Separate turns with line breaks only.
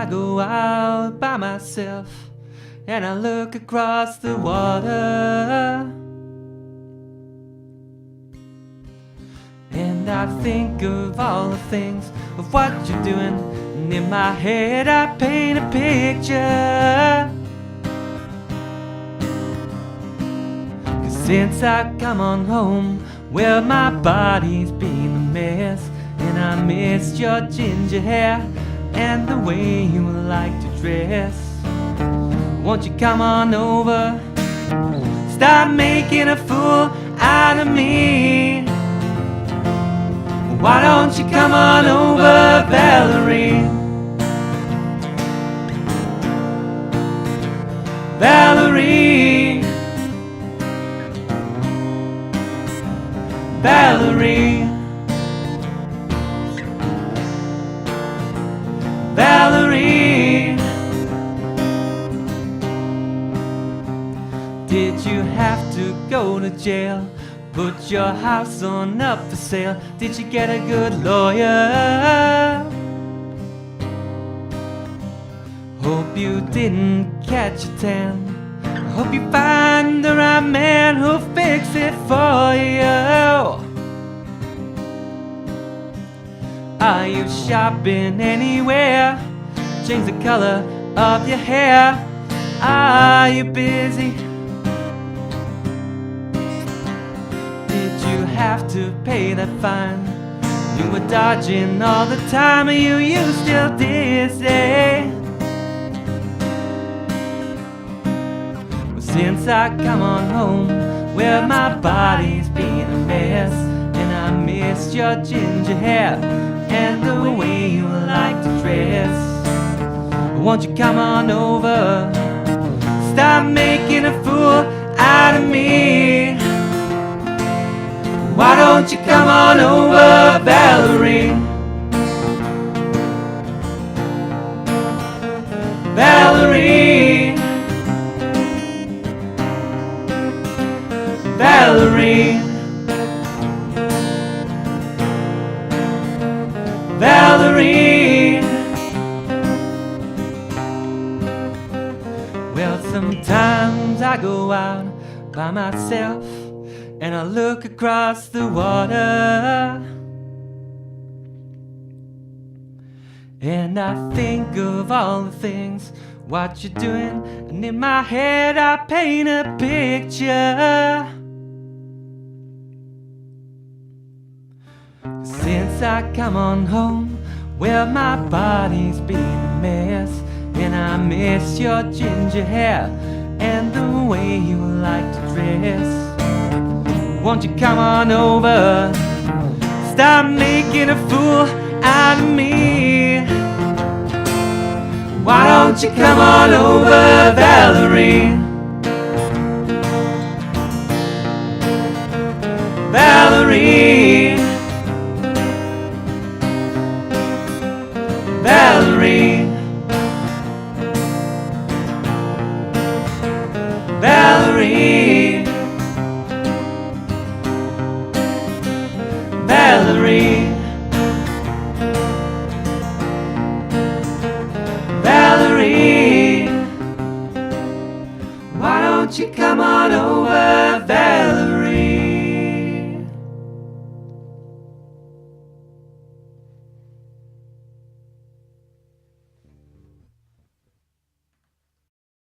I go out by myself and I look across the water, and I think of all the things of what you're doing, and in my head I paint a picture. 'Cause since I come on home, well, my body's been a mess, and I missed your ginger hair and the way you like to dress. Won't you come on over, stop making a fool out of me? Why don't you come on over, Valerie? Valerie, Valerie, Valerie. Did you have to go to jail? Put your house on up for sale? Did you get a good lawyer? Hope you didn't catch a tan. I hope you find the right man who'll fix it for you. Are you shopping anywhere? Change the color of your hair. Are you busy? Have to pay that fine? You were dodging all the time, are you still dizzy? Well, since I come on home, well, my body's been a mess, and I missed your ginger hair and the way you like to dress. Won't you come on over, stop making a fool out of me? Why don't you come on over, Valerie? Valerie, Valerie, Valerie. Well, sometimes I go out by myself and I look across the water, and I think of all the things, what you're doing, and in my head I paint a picture. Since I come on home, well, my body's been a mess, and I miss your ginger hair and the way you like to dress. Won't you come on over, stop making a fool out of me? Why don't you come on over, Valerie? Valerie, Valerie, Valerie, Valerie, Valerie. Why don't you come on over, Valerie?